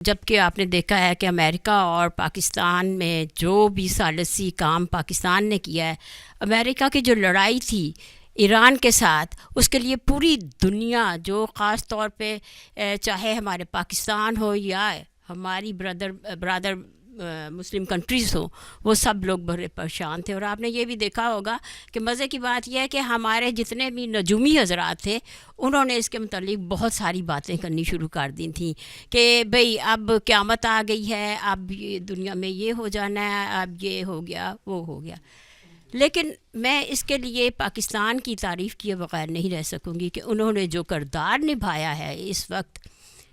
جبکہ آپ نے دیکھا ہے کہ امریکہ اور پاکستان میں جو بھی ثالثی کام پاکستان نے کیا ہے، امریکہ کی جو لڑائی تھی ایران کے ساتھ، اس کے لیے پوری دنیا، جو خاص طور پہ چاہے ہمارے پاکستان ہو یا ہماری برادر مسلم کنٹریز ہوں، وہ سب لوگ بڑے پریشان تھے۔ اور آپ نے یہ بھی دیکھا ہوگا کہ مزے کی بات یہ ہے کہ ہمارے جتنے بھی نجومی حضرات تھے، انہوں نے اس کے متعلق بہت ساری باتیں کرنی شروع کر دی تھیں کہ بھئی اب قیامت آ گئی ہے، اب یہ دنیا میں یہ ہو جانا ہے، اب یہ ہو گیا وہ ہو گیا۔ لیکن میں اس کے لیے پاکستان کی تعریف کیے بغیر نہیں رہ سکوں گی کہ انہوں نے جو کردار نبھایا ہے اس وقت،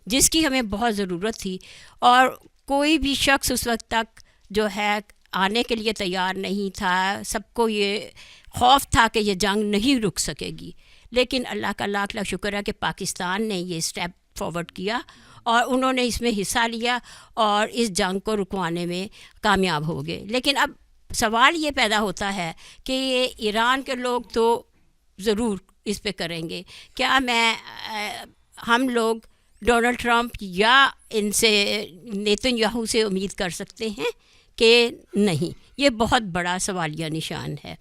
جس کی ہمیں بہت ضرورت تھی، اور کوئی بھی شخص اس وقت تک جو ہے آنے کے لیے تیار نہیں تھا، سب کو یہ خوف تھا کہ یہ جنگ نہیں رک سکے گی، لیکن اللہ کا لاکھ لاکھ شکر ہے کہ پاکستان نے یہ سٹیپ فارورڈ کیا اور انہوں نے اس میں حصہ لیا اور اس جنگ کو رکوانے میں کامیاب ہو گئے۔ لیکن اب سوال یہ پیدا ہوتا ہے کہ یہ ایران کے لوگ تو ضرور اس پہ کریں گے، کیا ہم لوگ ڈونلڈ ٹرمپ یا ان سے نیتن یاہو سے امید کر سکتے ہیں کہ نہیں؟ یہ بہت بڑا سوالیہ نشان ہے۔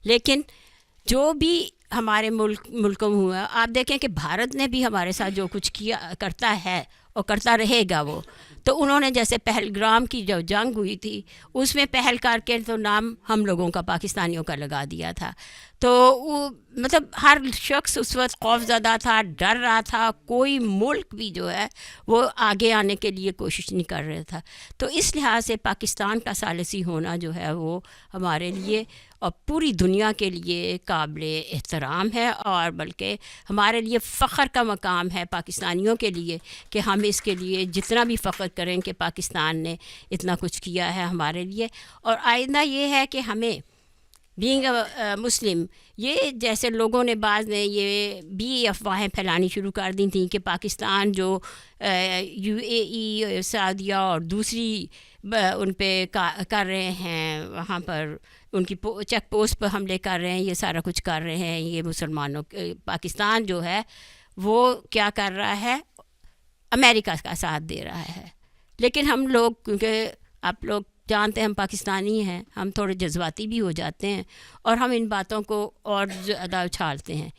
لیکن جو بھی ہمارے ملکوں میں ہوا، آپ دیکھیں کہ بھارت نے بھی ہمارے ساتھ جو کچھ کیا کرتا ہے اور کرتا رہے گا، وہ تو انہوں نے جیسے پہلگام کی جو جنگ ہوئی تھی اس میں پہل کر کے تو نام ہم لوگوں کا، پاکستانیوں کا لگا دیا تھا، تو وہ مطلب ہر شخص اس وقت خوف زدہ تھا، ڈر رہا تھا، کوئی ملک بھی جو ہے وہ آگے آنے کے لیے کوشش نہیں کر رہا تھا۔ تو اس لحاظ سے پاکستان کا ثالثی ہونا جو ہے وہ ہمارے لیے اور پوری دنیا کے لیے قابل احترام ہے، اور بلکہ ہمارے لیے فخر کا مقام ہے پاکستانیوں کے لیے کہ ہم اس کے لیے جتنا بھی فخر کریں کہ پاکستان نے اتنا کچھ کیا ہے ہمارے لیے۔ اور آئندہ یہ ہے کہ ہمیں بینگ مسلم، یہ جیسے لوگوں نے بعض نے یہ بھی افواہیں پھیلانی شروع کر دی تھیں کہ پاکستان جو یو اے ای، سعودیہ اور دوسری ان پہ کر رہے ہیں، وہاں پر ان کی چیک پوسٹ پر حملے کر رہے ہیں، یہ سارا کچھ کر رہے ہیں، یہ مسلمانوں پاکستان جو ہے وہ کیا کر رہا ہے؟ امریکہ کا ساتھ دے رہا ہے۔ لیکن ہم لوگ، کیونکہ آپ لوگ جانتے ہیں ہم پاکستانی ہیں، ہم تھوڑے جذباتی بھی ہو جاتے ہیں اور ہم ان باتوں کو اور زیادہ اچھالتے ہیں،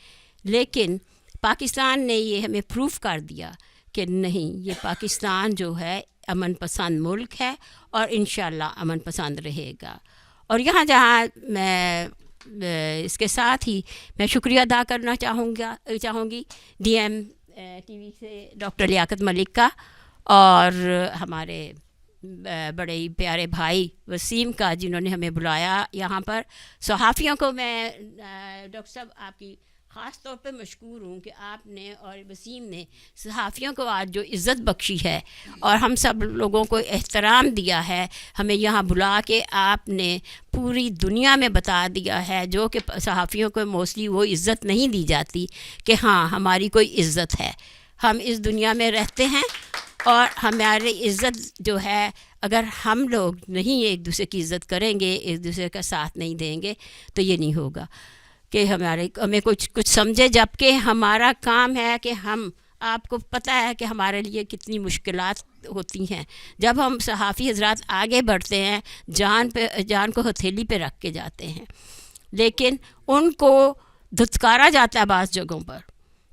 لیکن پاکستان نے یہ ہمیں پروف کر دیا کہ نہیں، یہ پاکستان جو ہے امن پسند ملک ہے اور انشاءاللہ امن پسند رہے گا۔ اور یہاں جہاں میں اس کے ساتھ ہی میں شکریہ ادا کرنا چاہوں گی ڈی ایم ٹی وی سے ڈاکٹر لیاقت ملک کا، اور ہمارے بڑے ہی پیارے بھائی وسیم کا، جنہوں نے ہمیں بلایا یہاں پر۔ صحافیوں کو میں ڈاکٹر صاحب آپ کی خاص طور پہ مشکور ہوں کہ آپ نے اور وسیم نے صحافیوں کو آج جو عزت بخشی ہے اور ہم سب لوگوں کو احترام دیا ہے، ہمیں یہاں بلا کے آپ نے پوری دنیا میں بتا دیا ہے، جو کہ صحافیوں کو موسٹلی وہ عزت نہیں دی جاتی کہ ہاں ہماری کوئی عزت ہے، ہم اس دنیا میں رہتے ہیں اور ہماری عزت جو ہے، اگر ہم لوگ نہیں ایک دوسرے کی عزت کریں گے، ایک دوسرے کا ساتھ نہیں دیں گے تو یہ نہیں ہوگا کہ ہمیں کچھ سمجھے، جبکہ ہمارا کام ہے کہ ہم، آپ کو پتہ ہے کہ ہمارے لیے کتنی مشکلات ہوتی ہیں جب ہم صحافی حضرات آگے بڑھتے ہیں، جان کو ہتھیلی پہ رکھ کے جاتے ہیں، لیکن ان کو دھتکارا جاتا ہے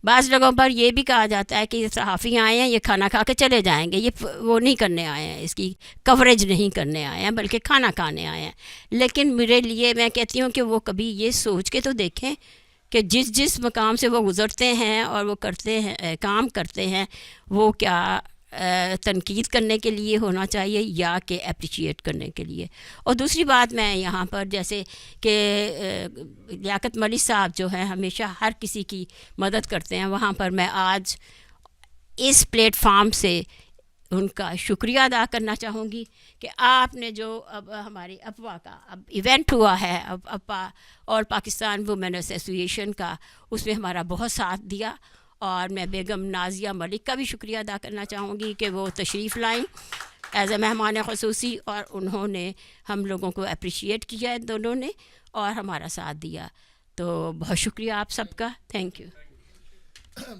بعض جگہوں پر یہ بھی کہا جاتا ہے کہ یہ صحافی آئے ہیں، یہ کھانا کھا کے چلے جائیں گے، یہ وہ نہیں کرنے آئے ہیں، اس کی کوریج نہیں کرنے آئے ہیں، بلکہ کھانا کھانے آئے ہیں۔ لیکن میرے لیے، میں کہتی ہوں کہ وہ کبھی یہ سوچ کے تو دیکھیں کہ جس مقام سے وہ گزرتے ہیں اور وہ کرتے ہیں، کام کرتے ہیں، وہ کیا تنقید کرنے کے لیے ہونا چاہیے یا کہ اپریشیٹ کرنے کے لیے۔ اور دوسری بات، میں یہاں پر جیسے کہ لیاقت ملک صاحب جو ہیں ہمیشہ ہر کسی کی مدد کرتے ہیں، وہاں پر میں آج اس پلیٹ فارم سے ان کا شکریہ ادا کرنا چاہوں گی کہ آپ نے جو اب ہماری اپوا کا اب ایونٹ ہوا ہے، اب اپا اور پاکستان وومن ایسوسی ایشن کا، اس میں ہمارا بہت ساتھ دیا، اور میں بیگم نازیہ ملک کا بھی شکریہ ادا کرنا چاہوں گی کہ وہ تشریف لائیں ایز اے مہمان خصوصی، اور انہوں نے ہم لوگوں کو اپریشیٹ کیا دونوں نے اور ہمارا ساتھ دیا۔ تو بہت شکریہ آپ سب کا، تھینک یو۔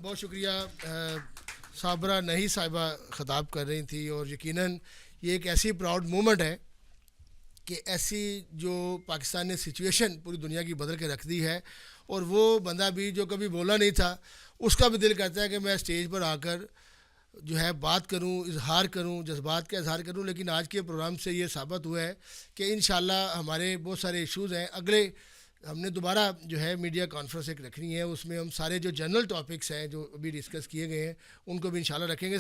بہت شکریہ صابرہ نہیں صاحبہ خطاب کر رہی تھی، اور یقیناً یہ ایک ایسی پراؤڈ مومنٹ ہے کہ ایسی جو پاکستان نے سچویشن پوری دنیا کی بدل کے رکھ دی ہے، اور وہ بندہ بھی جو کبھی بولا نہیں تھا اس کا بھی دل کرتا ہے کہ میں اسٹیج پر آ کر جو ہے بات کروں، اظہار کروں، جذبات کا اظہار کروں. لیکن آج کے پروگرام سے یہ ثابت ہوا ہے کہ انشاءاللہ ہمارے بہت سارے ایشوز ہیں. اگلے ہم نے دوبارہ جو ہے میڈیا کانفرنس ایک رکھنی ہے، اس میں ہم سارے جو جنرل ٹاپکس ہیں جو ابھی ڈسکس کیے گئے ہیں ان کو بھی انشاءاللہ رکھیں گے.